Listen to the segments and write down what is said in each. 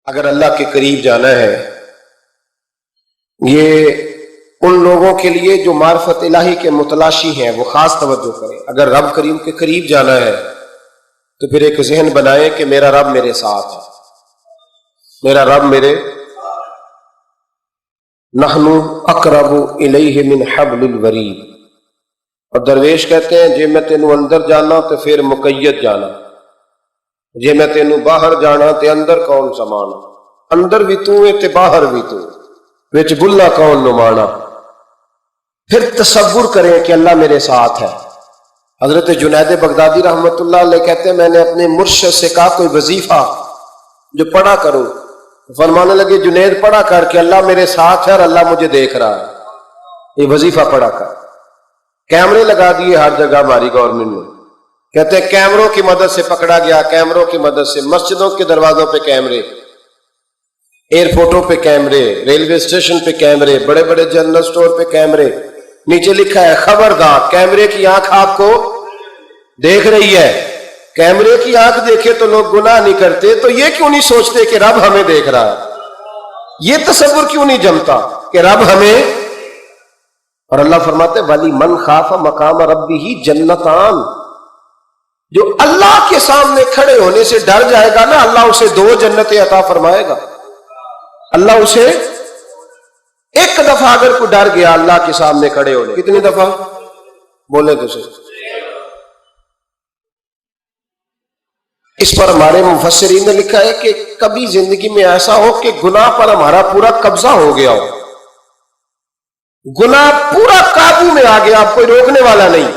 اگر اللہ کے قریب جانا ہے، یہ ان لوگوں کے لیے جو معرفت الہی کے متلاشی ہیں، وہ خاص توجہ کریں۔ اگر رب کریم کے قریب جانا ہے تو پھر ایک ذہن بنائیں کہ میرا رب میرے ساتھ ہے، میرا رب میرے نحن اقرب الیہ من حبل الورید۔ اور درویش کہتے ہیں جے میں تینوں اندر جانا تو پھر مقید جانا، جے میں تینوں باہر جانا تے اندر کون سمانا، اندر بھی تو ہے تے باہر بھی تو، وچ بلا کون نمانا۔ پھر تصور کریں کہ اللہ میرے ساتھ ہے۔ حضرت جنید بغدادی رحمۃ اللہ علیہ کہتے ہیں میں نے اپنے مرشد سے کہا کوئی وظیفہ جو پڑھا کرو، فرمانے لگے جنید پڑھا کر کہ اللہ میرے ساتھ ہے اور اللہ مجھے دیکھ رہا ہے، یہ وظیفہ پڑھا کر۔ کیمرے لگا دیے ہر جگہ ہماری گورنمنٹ نے، کہتے ہیں کیمروں کی مدد سے پکڑا گیا، کیمروں کی مدد سے مسجدوں کے دروازوں پہ کیمرے، ایئرپورٹوں پہ کیمرے، ریلوے اسٹیشن پہ کیمرے، بڑے بڑے جنرل سٹور پہ کیمرے، نیچے لکھا ہے خبردار کیمرے کی آنکھ آپ کو دیکھ رہی ہے۔ کیمرے کی آنکھ دیکھے تو لوگ گناہ نہیں کرتے، تو یہ کیوں نہیں سوچتے کہ رب ہمیں دیکھ رہا ہے؟ یہ تصور کیوں نہیں جمتا کہ رب ہمیں؟ اور اللہ فرماتے ولی من خاف مقام ربہ جنتان، جو اللہ کے سامنے کھڑے ہونے سے ڈر جائے گا نا، اللہ اسے 2 جنتیں عطا فرمائے گا۔ اللہ اسے ایک دفعہ اگر کوئی ڈر گیا اللہ کے سامنے کھڑے ہونے، کتنی دفعہ بولے تو صحیح؟ اس پر ہمارے مفسرین نے لکھا ہے کہ کبھی زندگی میں ایسا ہو کہ گناہ پر ہمارا پورا قبضہ ہو گیا ہو، گناہ پورا قابو میں آ گیا، اب کوئی روکنے والا نہیں،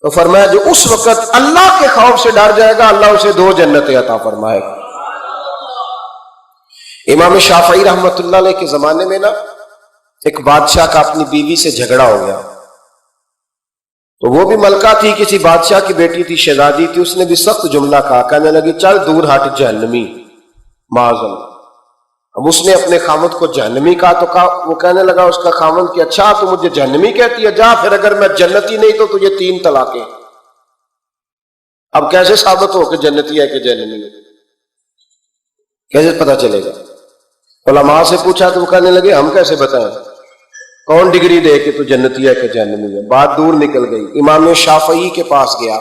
تو فرمایا جو اس وقت اللہ کے خوف سے ڈر جائے گا اللہ اسے 2 جنتیں عطا فرمائے گا۔ امام شافعی رحمۃ اللہ علیہ کے زمانے میں نا ایک بادشاہ کا اپنی بیوی سے جھگڑا ہو گیا، تو وہ بھی ملکہ تھی، کسی بادشاہ کی بیٹی تھی، شہزادی تھی، اس نے بھی سخت جملہ کہا، کہنے لگی چل دور ہٹ جہنمی معاذ اللہ۔ اب اس نے اپنے خامد کو جہنمی کہا تو وہ کہنے لگا اس کا خامد کہ اچھا تو مجھے جہنمی کہتی ہے، جا پھر اگر میں جنتی نہیں تو تجھے 3 طلاقیں۔ اب کیسے ثابت ہو کہ جنتی ہے کہ جہنمی ہے؟ کیسے پتہ چلے گا؟ علماء سے پوچھا تو وہ کہنے لگے ہم کیسے بتائیں، کون ڈگری دے کہ تو جنتی ہے کہ جہنمی ہے؟ بات دور نکل گئی۔ امام شافعی کے پاس گیا،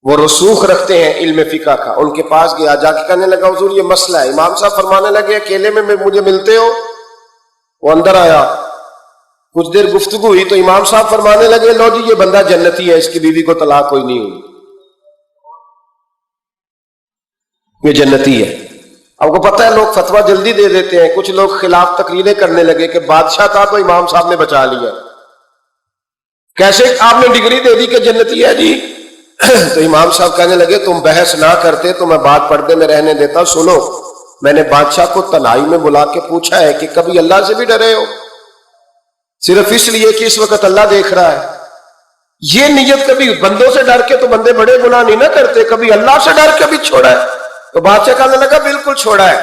وہ رسوخ رکھتے ہیں علم فقہ کا، ان کے پاس گیا، جا کے کہنے لگا حضور یہ مسئلہ ہے۔ امام صاحب فرمانے لگے اکیلے میں مجھے ملتے ہو؟ وہ اندر آیا، کچھ دیر گفتگو ہوئی تو امام صاحب فرمانے لگے لو جی یہ بندہ جنتی ہے، اس کی بیوی کو طلاق کوئی نہیں ہوئی، یہ جنتی ہے۔ آپ کو پتہ ہے لوگ فتویٰ جلدی دے دیتے ہیں، کچھ لوگ خلاف تقریریں کرنے لگے کہ بادشاہ تھا تو امام صاحب نے بچا لیا، کیسے آپ نے ڈگری دے دی کہ جنتی ہے جی؟ تو امام صاحب کہنے لگے تم بحث نہ کرتے تو میں بات پردے میں رہنے دیتا۔ سنو، میں نے بادشاہ کو تنہائی میں بلا کے پوچھا ہے کہ کبھی اللہ سے بھی ڈرے ہو؟ صرف اس لیے کہ اس وقت اللہ دیکھ رہا ہے۔ یہ نیت کبھی بندوں سے ڈر کے تو بندے بڑے گناہ نہیں نہ کرتے، کبھی اللہ سے ڈر کے بھی چھوڑا ہے؟ تو بادشاہ کہنے لگا بالکل چھوڑا ہے۔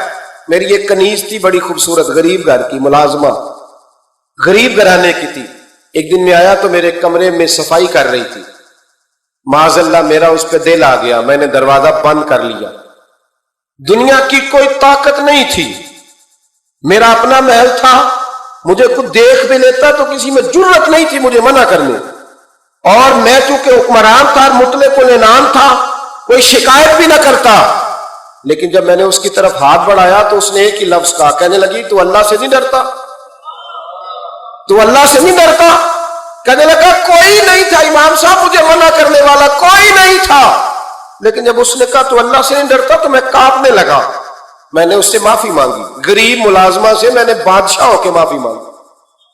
میری ایک کنیز تھی بڑی خوبصورت، غریب گھر کی ملازمہ، غریب گھرانے کی تھی، ایک دن میں آیا تو میرے کمرے میں صفائی کر رہی تھی، معاذ اللہ میرا اس پہ دل آ گیا، میں نے دروازہ بند کر لیا۔ دنیا کی کوئی طاقت نہیں تھی، میرا اپنا محل تھا، مجھے خود دیکھ بھی لیتا تو کسی میں جرت نہیں تھی مجھے منع کرنے، اور میں چونکہ حکمران تھا، مطلق العنان تھا، کوئی شکایت بھی نہ کرتا۔ لیکن جب میں نے اس کی طرف ہاتھ بڑھایا تو اس نے ایک ہی لفظ کہا، کہنے لگی تو اللہ سے نہیں ڈرتا؟ تو اللہ سے نہیں ڈرتا؟ کہنے لگا کوئی نہیں تھا امام صاحب مجھے منع کرنے والا، کوئی نہیں تھا۔ لیکن جب اس نے کہا تو اللہ سے نہیں ڈرتا تو میں کانپنے لگا، میں نے اس سے معافی مانگی، غریب ملازمہ سے میں نے بادشاہ ہو کے معافی مانگی،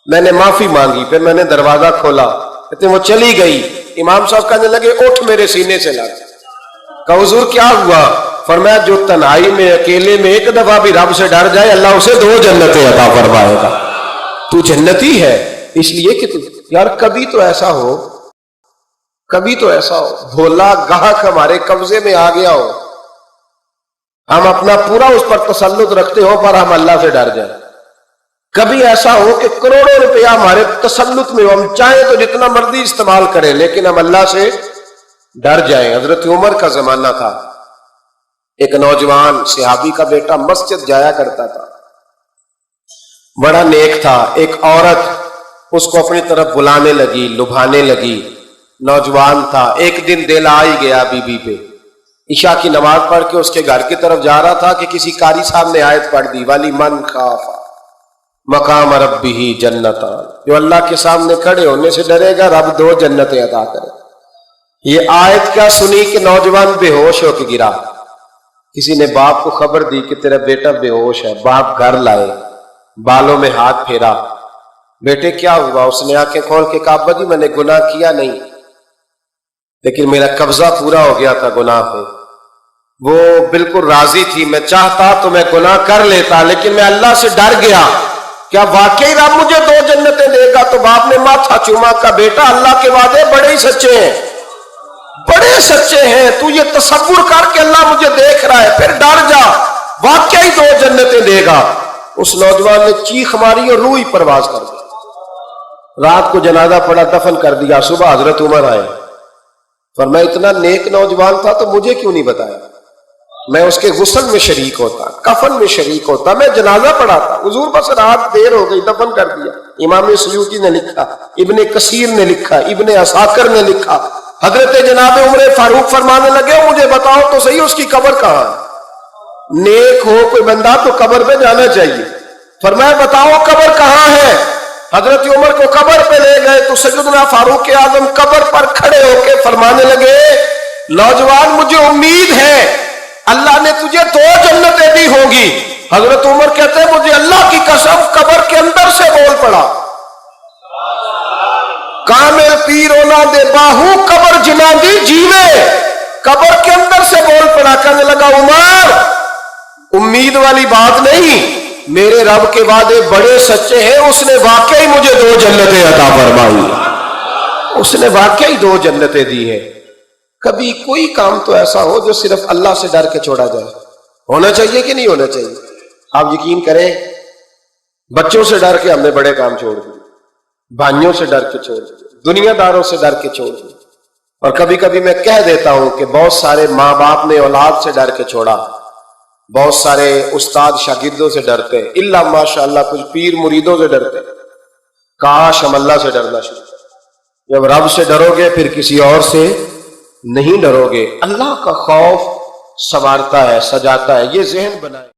میں نے معافی مانگی، پھر میں نے دروازہ کھولا، کہتے وہ چلی گئی۔ امام صاحب کہنے لگے اٹھ میرے سینے سے لگ۔ کہا حضور کیا ہوا؟ فرمایا جو تنہائی میں اکیلے میں ایک دفعہ بھی رب سے ڈر جائے اللہ اسے 2 جنتیں عطا فرمائے گا۔ تو جنتی ہے اس لیے کہ یار کبھی تو ایسا ہو، کبھی تو ایسا ہو بھولا گاہک ہمارے قبضے میں آ گیا ہو، ہم اپنا پورا اس پر تسلط رکھتے ہو پر ہم اللہ سے ڈر جائیں۔ کبھی ایسا ہو کہ کروڑوں روپیہ ہمارے تسلط میں ہو، ہم چاہیں تو جتنا مرضی استعمال کریں لیکن ہم اللہ سے ڈر جائیں۔ حضرت عمر کا زمانہ تھا، ایک نوجوان صحابی کا بیٹا مسجد جایا کرتا تھا، بڑا نیک تھا. ایک عورت اس کو اپنی طرف بلانے لگی، لبھانے لگی. نوجوان تھا، ایک دن دل آ ہی گیا بی بی پہ. عشاء کی نماز پڑھ کے اس کے گھر کی طرف جا رہا تھا کہ کسی قاری صاحب نے آیت پڑھ دی، ولی من خاف مقام ربہ جنتان، جو اللہ کے سامنے کھڑے ہونے سے ڈرے گا رب 2 جنتیں عطا کرے. یہ آیت کیا سنی کہ نوجوان بے ہوش ہو کے گرا. کسی نے باپ کو خبر دی کہ تیرا بیٹا بے ہوش ہے. باپ گھر لائے، بالوں میں ہاتھ پھیرا، بیٹے کیا ہوا؟ اس نے آنکھیں کھول کے کہا ابا جی میں نے گناہ کیا نہیں، لیکن میرا قبضہ پورا ہو گیا تھا گناہ پہ. وہ بالکل راضی تھی، میں چاہتا تو میں گناہ کر لیتا، لیکن میں اللہ سے ڈر گیا. کیا واقعی رب مجھے 2 جنتیں دے گا؟ تو باپ نے ماتھا چوما کا بیٹا اللہ کے وعدے بڑے ہی سچے ہیں، بڑے سچے ہیں. تو یہ تصور کر کے اللہ مجھے دیکھ رہا ہے، پھر ڈر جا، واقعی 2 جنتیں دے گا. اس نوجوان نے چیخ ماری اور روح ہی پرواز کر دی. رات کو جنازہ پڑا، دفن کر دیا. صبح حضرت عمر آئے، فرمایا اتنا نیک نوجوان تھا تو مجھے کیوں نہیں بتایا؟ میں اس کے غسل میں شریک ہوتا، کفن میں شریک ہوتا، میں جنازہ پڑھاتا. حضور بس رات دیر ہو گئی، دفن کر دیا. امام سیوطی نے لکھا، ابن کثیر نے لکھا، ابن عساکر نے لکھا. حضرت جناب عمر فاروق فرمانے لگے مجھے بتاؤ تو صحیح اس کی قبر کہاں ہے؟ نیک ہو کوئی بندہ تو قبر پہ جانا چاہیے. فرمایا بتاؤ قبر کہاں ہے؟ حضرت عمر کو قبر پہ لے گئے تو سیدنا فاروق اعظم قبر پر کھڑے ہو کے فرمانے لگے نوجوان مجھے امید ہے اللہ نے تجھے 2 جنتیں دی ہوں گی. حضرت عمر کہتے ہیں مجھے اللہ کی قسم قبر کے اندر سے بول پڑا کامل پیرونا دے باہو قبر جنا دی جیوے. قبر کے اندر سے بول پڑا، کہنے لگا عمر امید والی بات نہیں، میرے رب کے وعدے بڑے سچے ہیں. اس نے واقعی مجھے 2 جنتیں عطا فرمائی، اس نے واقعی 2 جنتیں دی ہیں. کبھی کوئی کام تو ایسا ہو جو صرف اللہ سے ڈر کے چھوڑا جائے، ہونا چاہیے کہ نہیں ہونا چاہیے؟ آپ یقین کریں بچوں سے ڈر کے ہم نے بڑے کام چھوڑ دیے، بھائیوں سے ڈر کے چھوڑ دیے، دنیا داروں سے ڈر کے چھوڑ دیے. اور کبھی کبھی میں کہہ دیتا ہوں کہ بہت سارے ماں باپ نے اولاد سے ڈر کے چھوڑا، بہت سارے استاد شاگردوں سے ڈرتے، الا ماشاء اللہ کچھ پیر مریدوں سے ڈرتے. کاش ہم اللہ سے ڈرنا شروع کریں. جب رب سے ڈرو گے پھر کسی اور سے نہیں ڈرو گے. اللہ کا خوف سنوارتا ہے، سجاتا ہے. یہ ذہن بنائے.